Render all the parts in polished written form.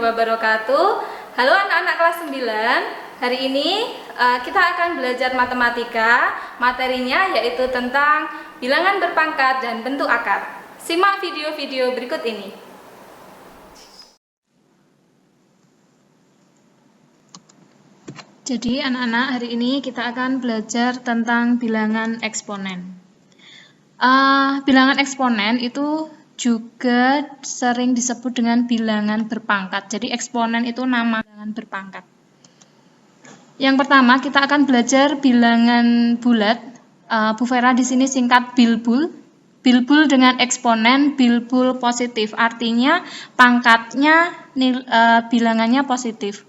wabarakatuh. Halo anak-anak kelas 9. Hari ini kita akan belajar matematika. Materinya yaitu tentang bilangan berpangkat dan bentuk akar. Simak video-video berikut ini. Jadi anak-anak, hari ini kita akan belajar tentang bilangan eksponen. Bilangan eksponen itu juga sering disebut dengan bilangan berpangkat. Jadi eksponen itu nama bilangan berpangkat. Yang pertama kita akan belajar bilangan bulat. Bu Vera di sini singkat bilbul. Bilbul dengan eksponen bilbul positif. Artinya pangkatnya bilangannya positif.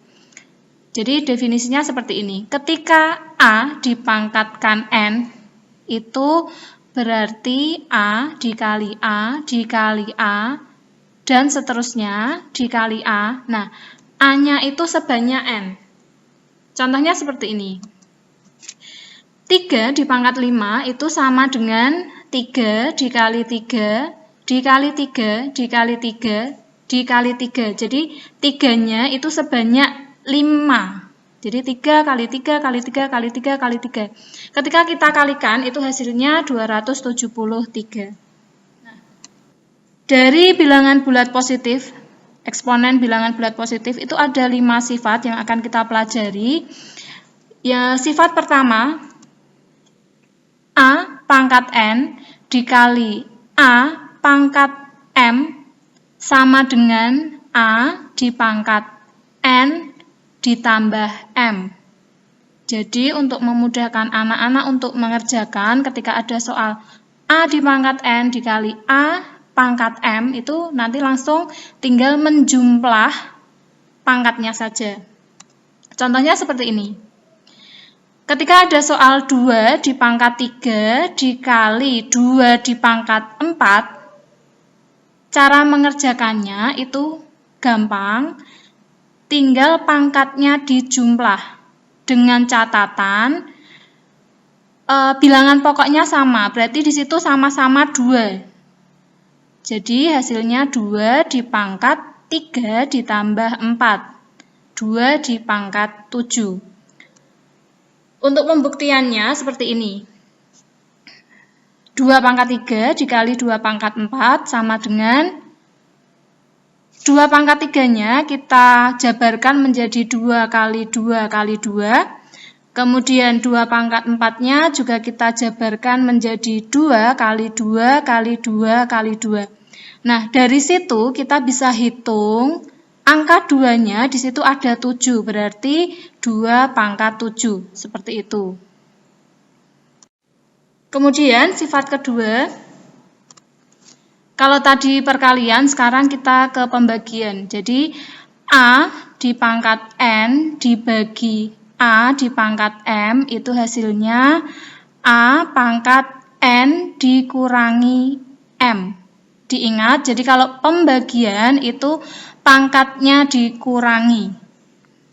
Jadi definisinya seperti ini. Ketika A dipangkatkan N, itu berarti A dikali A dikali A dan seterusnya dikali A. Nah, A-nya itu sebanyak N. Contohnya seperti ini. 3 dipangkat 5 itu sama dengan 3 dikali 3 dikali 3 dikali 3 dikali 3. Jadi 3-nya itu sebanyak 5. Jadi 3 kali 3 kali 3 kali 3 kali 3. Ketika kita kalikan itu hasilnya 273. Nah, dari bilangan bulat positif, eksponen bilangan bulat positif itu ada 5 sifat yang akan kita pelajari. Ya, sifat pertama, A pangkat N dikali A pangkat M sama dengan A dipangkat N ditambah M. Jadi untuk memudahkan anak-anak untuk mengerjakan ketika ada soal A dipangkat N dikali A pangkat M, itu nanti langsung tinggal menjumlah pangkatnya saja. Contohnya seperti ini. Ketika ada soal 2 dipangkat 3 dikali 2 dipangkat 4, cara mengerjakannya itu gampang. Tinggal pangkatnya dijumlah dengan catatan bilangan pokoknya sama, berarti di situ sama-sama 2. Jadi hasilnya 2 dipangkat 3 ditambah 4, 2 dipangkat 7. Untuk pembuktiannya seperti ini. 2 pangkat 3 dikali 2 pangkat 4 sama dengan 2 pangkat 3-nya kita jabarkan menjadi 2 kali 2 kali 2. Kemudian 2 pangkat 4-nya juga kita jabarkan menjadi 2 kali 2 kali 2 kali 2. Nah, dari situ kita bisa hitung angka 2-nya di situ ada 7, berarti 2 pangkat 7, seperti itu. Kemudian sifat kedua, kalau tadi perkalian, sekarang kita ke pembagian. Jadi, A dipangkat N dibagi A dipangkat M, itu hasilnya A pangkat N dikurangi M. Diingat, jadi kalau pembagian itu pangkatnya dikurangi.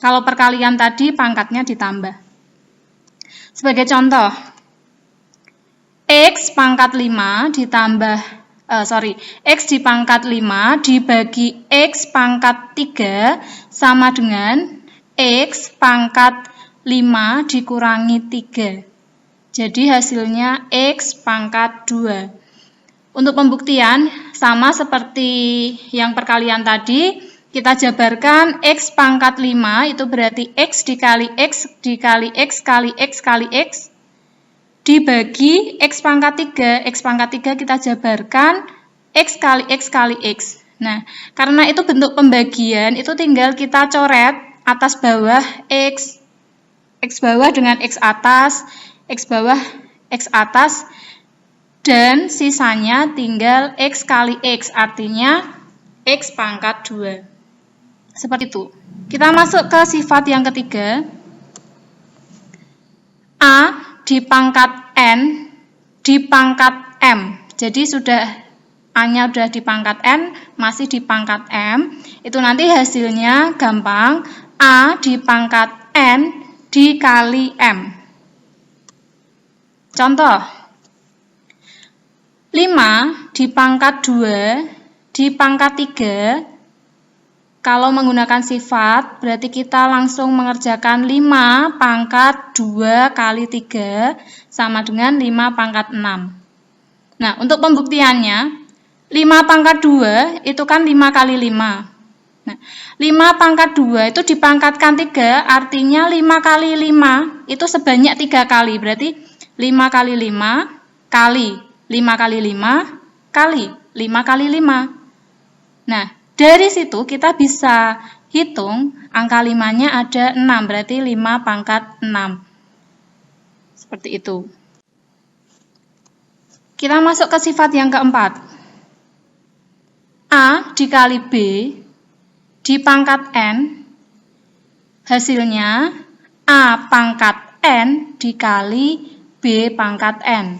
Kalau perkalian tadi pangkatnya ditambah. Sebagai contoh, X pangkat 5 ditambah X dipangkat 5 dibagi X pangkat 3 sama dengan X pangkat 5 dikurangi 3. Jadi hasilnya X pangkat 2. Untuk pembuktian, sama seperti yang perkalian tadi, kita jabarkan X pangkat 5 itu berarti X dikali X dikali X kali X kali X dibagi X pangkat 3. X pangkat 3 kita jabarkan X kali X kali X. Nah, karena itu bentuk pembagian, itu tinggal kita coret atas bawah X. X bawah dengan X atas, X bawah, X atas, dan sisanya tinggal X kali X, artinya X pangkat 2. Seperti itu. Kita masuk ke sifat yang ketiga. A dipangkat N dipangkat M. Jadi A-nya sudah dipangkat N, masih dipangkat M. Itu nanti hasilnya gampang. A dipangkat N dikali M. Contoh. 5 dipangkat 2 dipangkat 3 kalau menggunakan sifat, berarti kita langsung mengerjakan 5 pangkat 2 kali 3 sama dengan 5 pangkat 6. Nah, untuk pembuktiannya, 5 pangkat 2 itu kan 5 kali 5. Nah, 5 pangkat 2 itu dipangkatkan 3, artinya 5 kali 5 itu sebanyak 3 kali. Berarti 5 kali 5 kali 5 kali 5 kali 5 kali 5. Nah, dari situ kita bisa hitung angka 5-nya ada 6, berarti 5 pangkat 6. Seperti itu. Kita masuk ke sifat yang keempat. A dikali B di pangkat N, hasilnya A pangkat N dikali B pangkat N.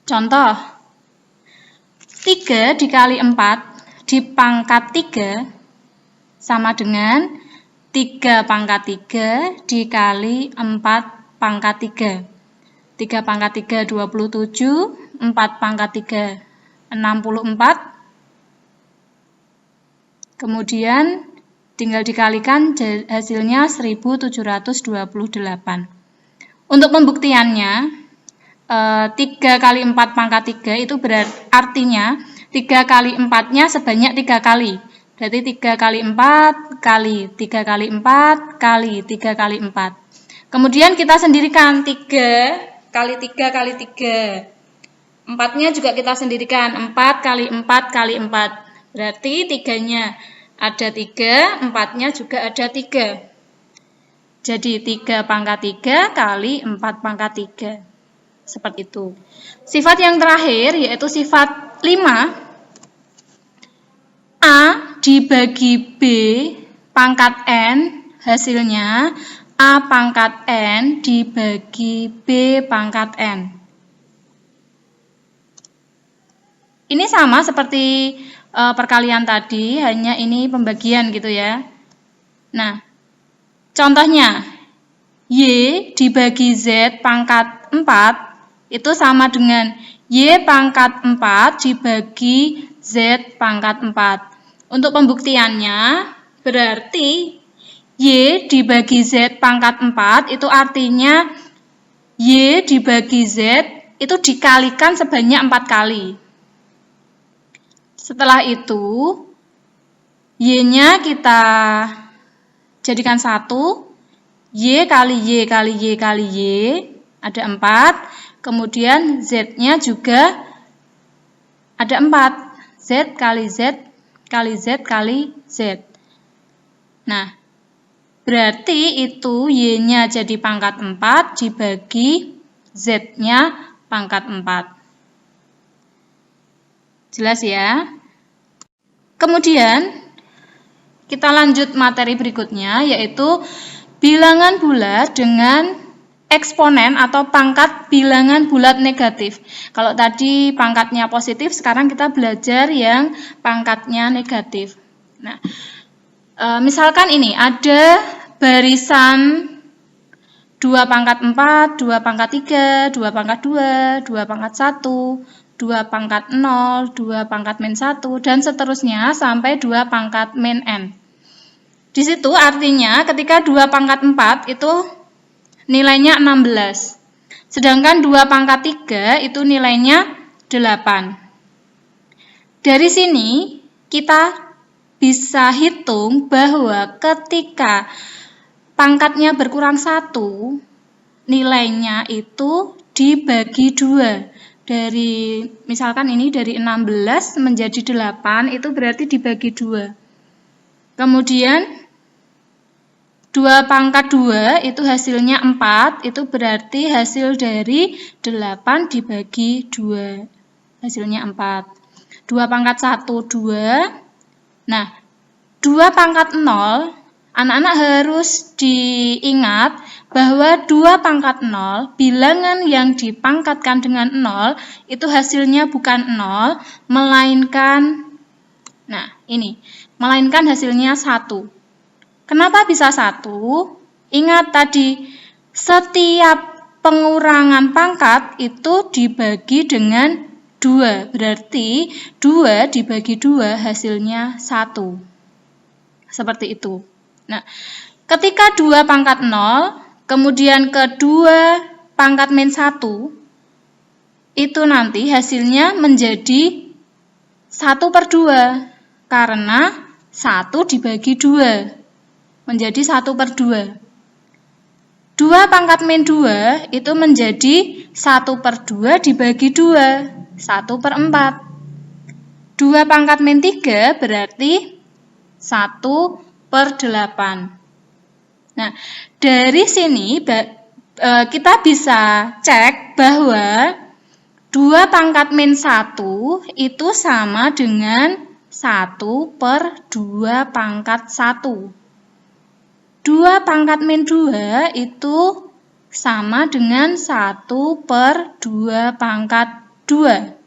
Contoh, 3 dikali 4 di pangkat 3 sama dengan 3 pangkat 3 dikali 4 pangkat 3. 3 pangkat 3 27, 4 pangkat 3 64. Kemudian tinggal dikalikan hasilnya 1728. Untuk pembuktiannya, 3 kali 4 pangkat 3 itu artinya 3 kali 4-nya sebanyak 3 kali. Berarti 3 kali 4 kali 3 kali 4 kali 3 kali 4. Kemudian kita sendirikan 3 kali 3 kali 3. 4-nya juga kita sendirikan 4 kali 4 kali 4. Berarti 3-nya ada 3, 4-nya juga ada 3. Jadi 3 pangkat 3 kali 4 pangkat 3. Seperti itu. Sifat yang terakhir yaitu sifat 5. A dibagi B pangkat N, hasilnya A pangkat N dibagi B pangkat N. Ini sama seperti perkalian tadi, hanya ini pembagian gitu ya. Nah, contohnya Y dibagi Z pangkat 4 itu sama dengan Y pangkat 4 dibagi Z pangkat 4. Untuk pembuktiannya, berarti Y dibagi Z pangkat 4 itu artinya Y dibagi Z itu dikalikan sebanyak 4 kali. Setelah itu, Y-nya kita jadikan 1, Y kali Y kali Y kali Y, ada 4. Kemudian Z-nya juga ada 4. Z kali Z kali Z kali Z. Nah, berarti itu Y-nya jadi pangkat 4 dibagi Z-nya pangkat 4. Jelas ya? Kemudian, kita lanjut materi berikutnya, yaitu bilangan bulat dengan eksponen atau pangkat bilangan bulat negatif. Kalau tadi pangkatnya positif, sekarang kita belajar yang pangkatnya negatif. Nah, misalkan ini ada barisan 2 pangkat 4, 2 pangkat 3, 2 pangkat 2, 2 pangkat 1, 2 pangkat 0, 2 pangkat min 1, dan seterusnya sampai 2 pangkat min n. Di situ artinya ketika 2 pangkat 4 itu nilainya 16. Sedangkan 2 pangkat 3 itu nilainya 8. Dari sini kita bisa hitung bahwa ketika pangkatnya berkurang 1, nilainya itu dibagi 2. Dari misalkan ini dari 16 menjadi 8 itu berarti dibagi 2. Kemudian 2 pangkat 2 itu hasilnya 4, itu berarti hasil dari 8 dibagi 2. Hasilnya 4. 2 pangkat 1, 2. Nah, 2 pangkat 0, anak-anak harus diingat bahwa 2 pangkat 0, bilangan yang dipangkatkan dengan 0, itu hasilnya bukan 0, melainkan, nah ini, melainkan hasilnya 1. Kenapa bisa 1? Ingat tadi, setiap pengurangan pangkat itu dibagi dengan 2, berarti 2 dibagi 2 hasilnya 1. Seperti itu. Nah, ketika 2 pangkat 0, kemudian ke 2 pangkat min 1, itu nanti hasilnya menjadi 1/2. Karena 1 dibagi 2, menjadi 1/2. 2 pangkat min 2 itu menjadi 1/2 dibagi 2, 1/4. 2 pangkat min 3 berarti 1/8. Nah, dari sini kita bisa cek bahwa 2 pangkat min 1 itu sama dengan 1/2 pangkat 1. 2 pangkat min 2 itu sama dengan 1/2 pangkat 2.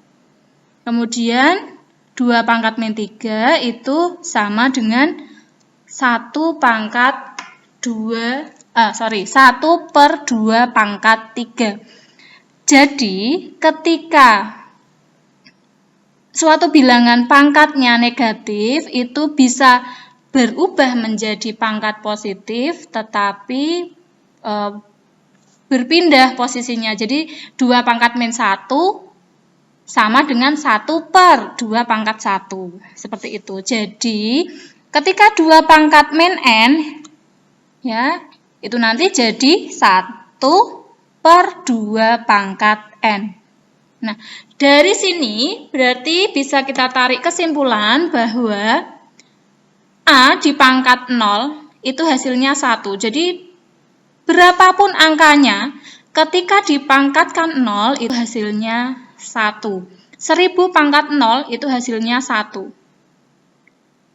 Kemudian 2 pangkat min 3 itu sama dengan 1/2 pangkat 3. Jadi, ketika suatu bilangan pangkatnya negatif, itu bisa berubah menjadi pangkat positif, tetapi berpindah posisinya. Jadi 2 pangkat min 1 sama dengan 1/2 pangkat 1. Seperti itu. Jadi ketika 2 pangkat min n, ya, itu nanti jadi 1/2 pangkat n. Nah, dari sini berarti bisa kita tarik kesimpulan bahwa A di pangkat 0 itu hasilnya 1. Jadi, berapapun angkanya, ketika dipangkatkan 0 itu hasilnya 1. 1000 pangkat 0 itu hasilnya 1.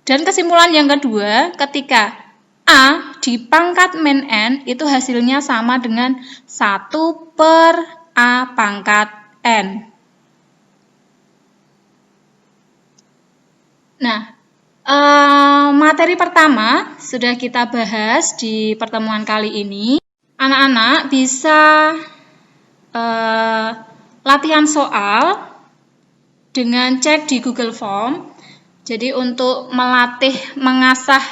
Dan kesimpulan yang kedua, ketika A di pangkat min n itu hasilnya sama dengan 1/A pangkat n. Nah, materi pertama sudah kita bahas di pertemuan kali ini. Anak-anak bisa latihan soal dengan cek di Google Form. Jadi untuk melatih, mengasah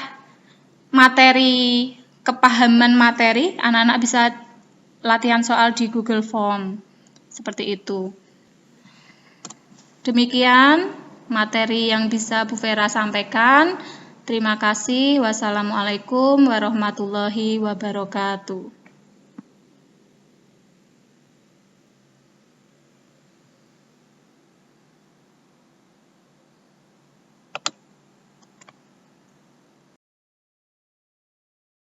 materi, kepahaman materi, anak-anak bisa latihan soal di Google Form. Seperti itu. Demikian materi yang bisa Bu Vera sampaikan. Terima kasih. Wassalamualaikum warahmatullahi wabarakatuh.